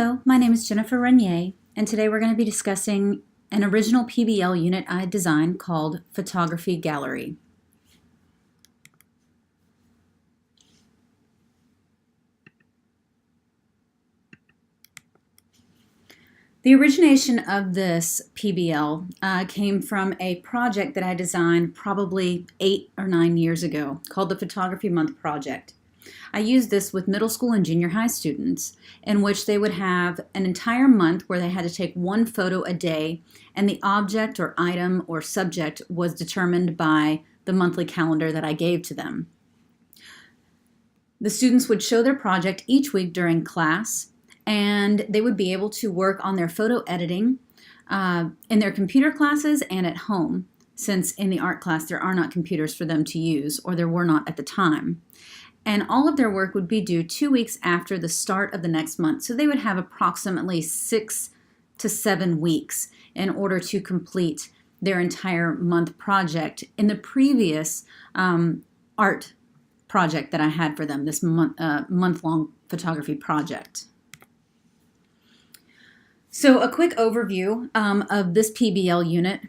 Hello, my name is Jennifer Regnier, and today we're going to be discussing an original PBL unit I designed called Photography Gallery. The origination of this PBL came from a project that I designed probably 8 or 9 years ago called the Photography Month Project. I used this with middle school and junior high students, in which they would have an entire month where they had to take one photo a day, and the object or item or subject was determined by the monthly calendar that I gave to them. The students would show their project each week during class, and they would be able to work on their photo editing in their computer classes and at home, since in the art class there are not computers for them to use, or there were not at the time. And all of their work would be due 2 weeks after the start of the next month. So they would have approximately 6 to 7 weeks in order to complete their entire month project in the previous art project that I had for them, this month-long photography project. So a quick overview of this PBL unit,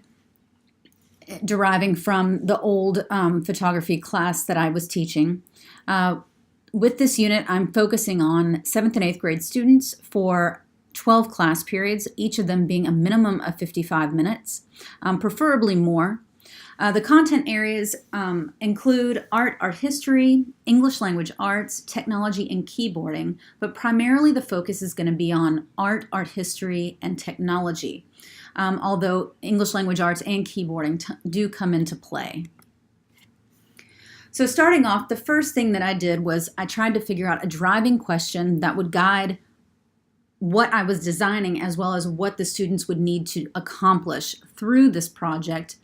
deriving from the old photography class that I was teaching. With this unit, I'm focusing on 7th and 8th grade students for 12 class periods, each of them being a minimum of 55 minutes, preferably more. The content areas include art history, English language arts, technology, and keyboarding, but primarily the focus is going to be on art history, and technology, although English language arts and keyboarding do come into play. So starting off, the first thing that I did was I tried to figure out a driving question that would guide what I was designing, as well as what the students would need to accomplish through this project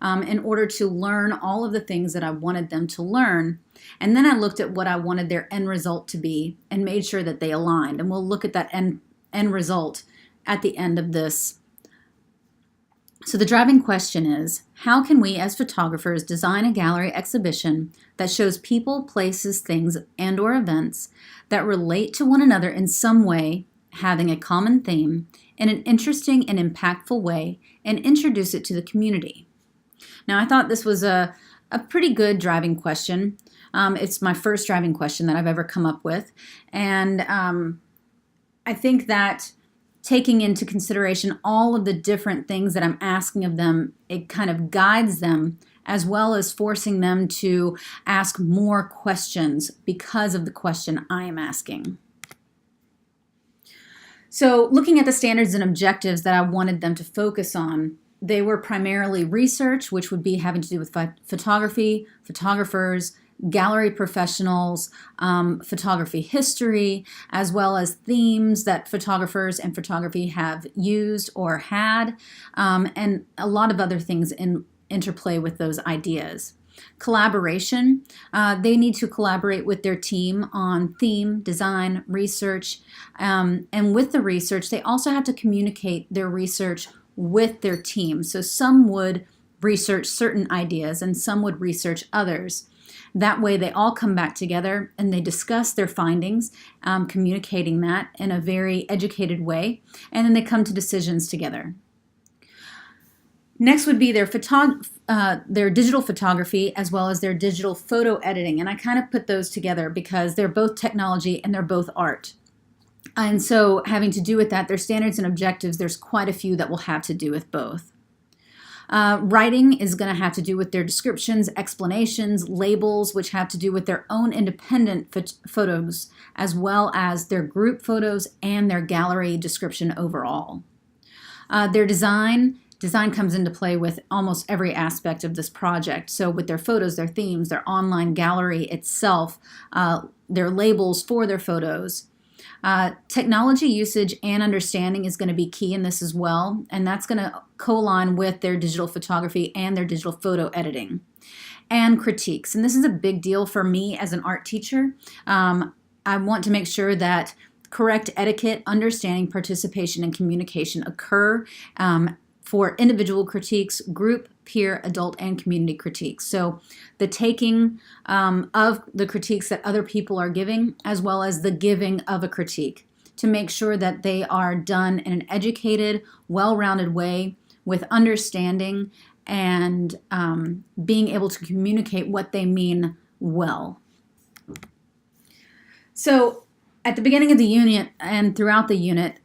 in order to learn all of the things that I wanted them to learn. And then I looked at what I wanted their end result to be and made sure that they aligned. And we'll look at that end result at the end of this. So the driving question is, how can we as photographers design a gallery exhibition that shows people, places, things, and/or events that relate to one another in some way, having a common theme, in an interesting and impactful way, and introduce it to the community? Now, I thought this was a pretty good driving question. It's my first driving question that I've ever come up with. And I think that taking into consideration all of the different things that I'm asking of them, it kind of guides them, as well as forcing them to ask more questions because of the question I am asking. So looking at the standards and objectives that I wanted them to focus on, they were primarily research, which would be having to do with photography, photographers, gallery professionals, photography history, as well as themes that photographers and photography have used or had, and a lot of other things in interplay with those ideas. Collaboration, they need to collaborate with their team on theme, design, research, and with the research, they also have to communicate their research with their team. So some would research certain ideas and some would research others. That way they all come back together and they discuss their findings, communicating that in a very educated way, and then they come to decisions together. Next would be their digital photography, as well as their digital photo editing, and I kind of put those together because they're both technology and they're both art. And so having to do with that, their standards and objectives, there's quite a few that will have to do with both. Writing is going to have to do with their descriptions, explanations, labels, which have to do with their own independent photos, as well as their group photos and their gallery description overall. Their design comes into play with almost every aspect of this project. So with their photos, their themes, their online gallery itself, their labels for their photos. Technology usage and understanding is going to be key in this as well, and that's going to co-align with their digital photography and their digital photo editing. And critiques, and this is a big deal for me as an art teacher. I want to make sure that correct etiquette, understanding, participation, and communication occur for individual critiques, group, peer, adult, and community critiques. So the taking of the critiques that other people are giving, as well as the giving of a critique. to make sure that they are done in an educated, well-rounded way with understanding and being able to communicate what they mean well. So at the beginning of the unit and throughout the unit,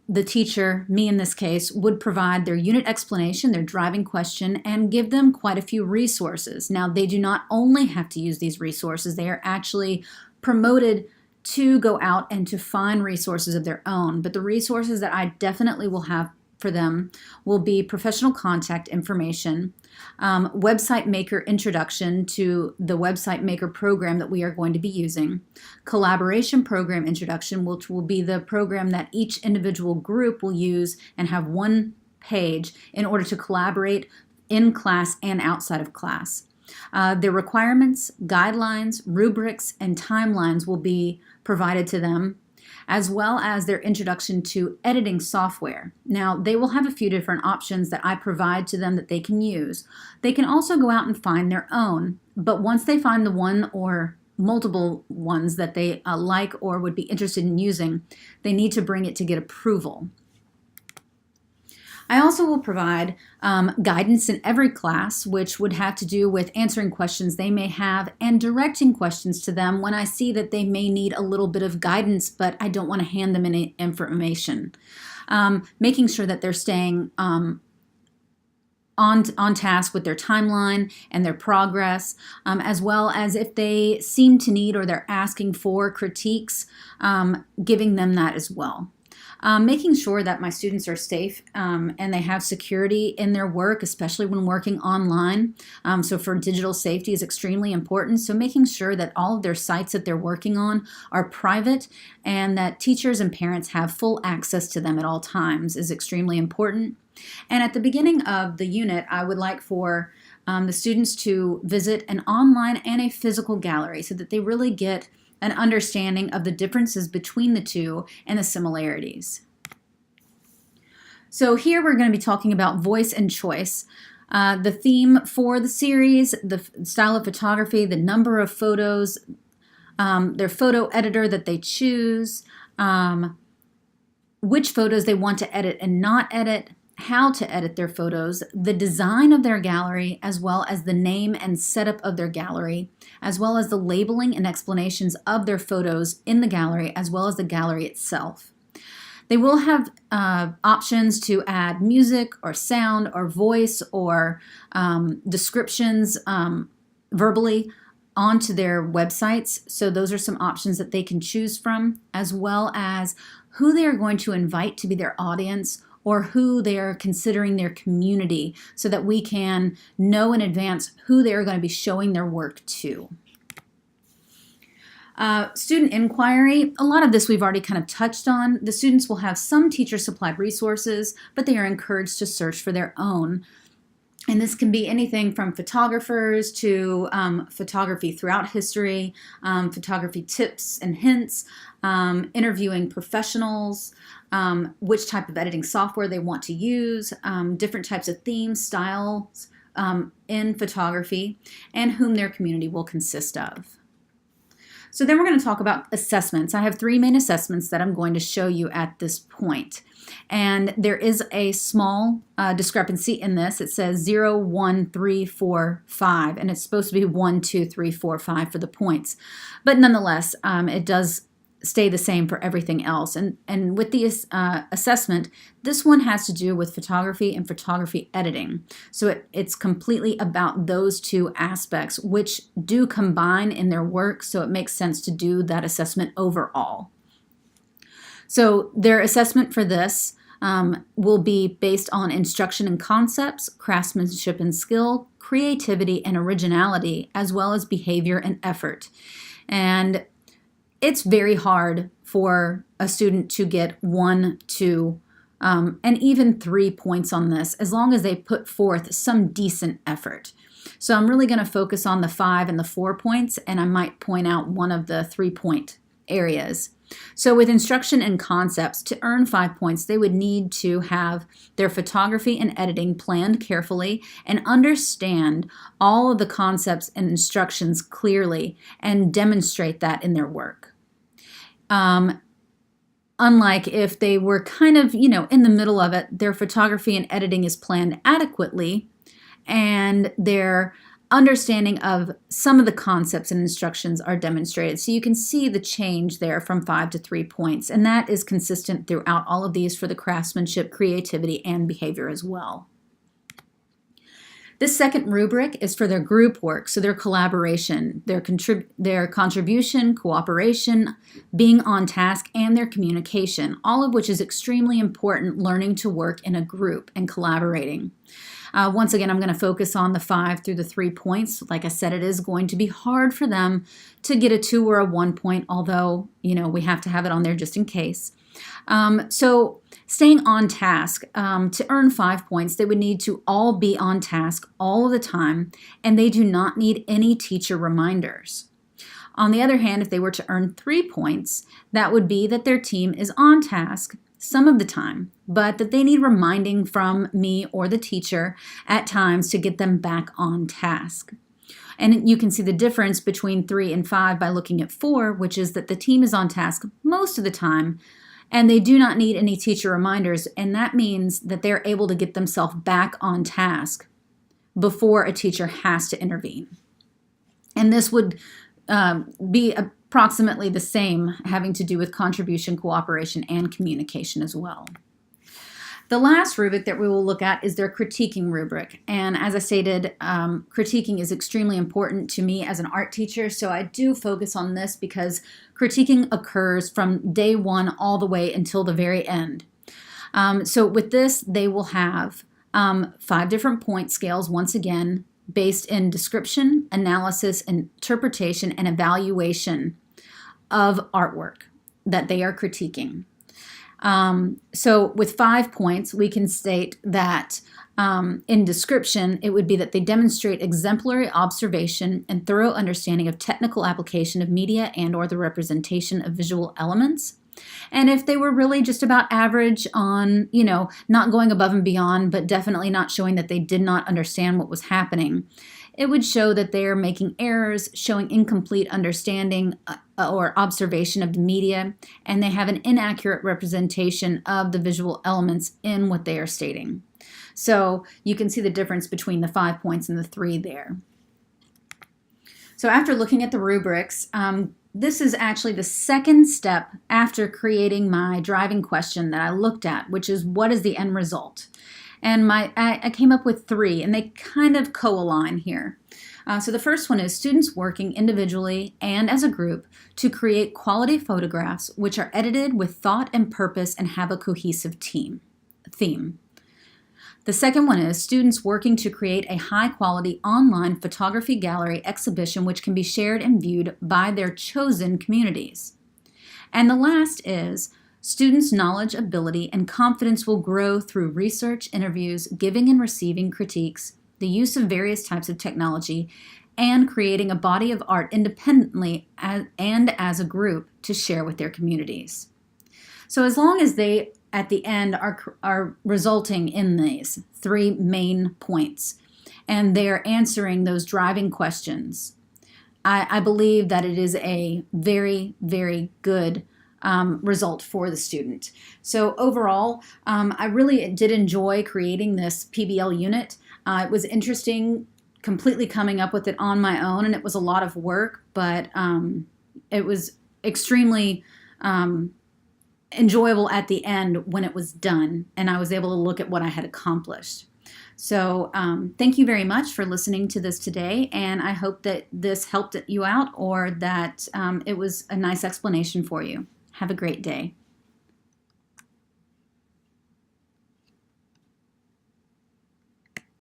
the teacher, me in this case, would provide their unit explanation, their driving question, and give them quite a few resources. Now, they do not only have to use these resources, they are actually promoted to go out and to find resources of their own. But the resources that I definitely will have for them will be professional contact information, website maker introduction to the website maker program that we are going to be using, collaboration program introduction, which will be the program that each individual group will use and have one page in order to collaborate in class and outside of class. Their requirements, guidelines, rubrics, and timelines will be provided to them, as well as their introduction to editing software. Now, they will have a few different options that I provide to them that they can use. They can also go out and find their own, but once they find the one or multiple ones that they like or would be interested in using, they need to bring it to get approval. I also will provide guidance in every class, which would have to do with answering questions they may have and directing questions to them when I see that they may need a little bit of guidance, but I don't want to hand them any information. Making sure that they're staying on task with their timeline and their progress, as well as if they seem to need or they're asking for critiques, giving them that as well. Making sure that my students are safe and they have security in their work, especially when working online. So for digital safety is extremely important. So making sure that all of their sites that they're working on are private and that teachers and parents have full access to them at all times is extremely important. And at the beginning of the unit, I would like for the students to visit an online and a physical gallery so that they really get an understanding of the differences between the two and the similarities. So here we're going to be talking about voice and choice. The theme for the series, the style of photography, the number of photos, their photo editor that they choose, which photos they want to edit and not edit, how to edit their photos, the design of their gallery, as well as the name and setup of their gallery, as well as the labeling and explanations of their photos in the gallery, as well as the gallery itself. They will have options to add music or sound or voice or descriptions verbally onto their websites. So those are some options that they can choose from, as well as who they are going to invite to be their audience or who they are considering their community so that we can know in advance who they are going to be showing their work to. Student inquiry, a lot of this we've already kind of touched on. The students will have some teacher-supplied resources, but they are encouraged to search for their own. And this can be anything from photographers to photography throughout history, photography tips and hints, interviewing professionals, which type of editing software they want to use, different types of themes, styles in photography, and whom their community will consist of. So then we're going to talk about assessments. I have 3 main assessments that I'm going to show you at this point. And there is a small discrepancy in this. It says 0, 1, 3, 4, 5, and it's supposed to be 1, 2, 3, 4, 5 for the points. But nonetheless, it does stay the same for everything else. And with the assessment, this one has to do with photography and photography editing. So it's completely about those two aspects, which do combine in their work, so it makes sense to do that assessment overall. So their assessment for this will be based on instruction and concepts, craftsmanship and skill, creativity and originality, as well as behavior and effort. And it's very hard for a student to get 1, 2, and even 3 points on this, as long as they put forth some decent effort. So I'm really going to focus on the 5 and the 4 points, and I might point out one of the 3-point areas. So with instruction and concepts, to earn 5 points, they would need to have their photography and editing planned carefully and understand all of the concepts and instructions clearly and demonstrate that in their work. unlike if they were kind of, in the middle of it, their photography and editing is planned adequately, and their understanding of some of the concepts and instructions are demonstrated. So you can see the change there from 5 to 3 points, and that is consistent throughout all of these for the craftsmanship, creativity, and behavior as well. This second rubric is for their group work, so their collaboration, their contribution, cooperation, being on task, and their communication, all of which is extremely important, learning to work in a group and collaborating. Once again, I'm going to focus on the 5 through the 3 points. Like I said, it is going to be hard for them to get a 2 or a 1 point, although, we have to have it on there just in case. So staying on task, to earn 5 points, they would need to all be on task all of the time, and they do not need any teacher reminders. On the other hand, if they were to earn 3 points, that would be that their team is on task some of the time, but that they need reminding from me or the teacher at times to get them back on task. And you can see the difference between 3 and 5 by looking at 4, which is that the team is on task most of the time, and they do not need any teacher reminders, and that means that they're able to get themselves back on task before a teacher has to intervene. And this would be approximately the same, having to do with contribution, cooperation, and communication as well. The last rubric that we will look at is their critiquing rubric. And as I stated, critiquing is extremely important to me as an art teacher, so I do focus on this because critiquing occurs from day 1 all the way until the very end. So with this, they will have 5 different point scales, once again, based in description, analysis, interpretation, and evaluation of artwork that they are critiquing. So with 5 points, we can state that in description, it would be that they demonstrate exemplary observation and thorough understanding of technical application of media and or the representation of visual elements. And if they were really just about average on, not going above and beyond, but definitely not showing that they did not understand what was happening, it would show that they are making errors, showing incomplete understanding or observation of the media, and they have an inaccurate representation of the visual elements in what they are stating. So you can see the difference between the 5 points and the 3 there. So after looking at the rubrics, this is actually the second step after creating my driving question that I looked at, which is what is the end result? And I came up with 3, and they kind of co-align here. So the first one is students working individually and as a group to create quality photographs which are edited with thought and purpose and have a cohesive theme. The second one is students working to create a high-quality online photography gallery exhibition which can be shared and viewed by their chosen communities. And the last is students' knowledge, ability, and confidence will grow through research, interviews, giving and receiving critiques, the use of various types of technology, and creating a body of art independently and as a group to share with their communities. So as long as they, at the end, are resulting in these 3 main points, and they're answering those driving questions, I believe that it is a very, very good result for the student. So overall, I really did enjoy creating this PBL unit. It was interesting completely coming up with it on my own, and it was a lot of work, but it was extremely enjoyable at the end when it was done, and I was able to look at what I had accomplished. So thank you very much for listening to this today, and I hope that this helped you out or that it was a nice explanation for you. Have a great day.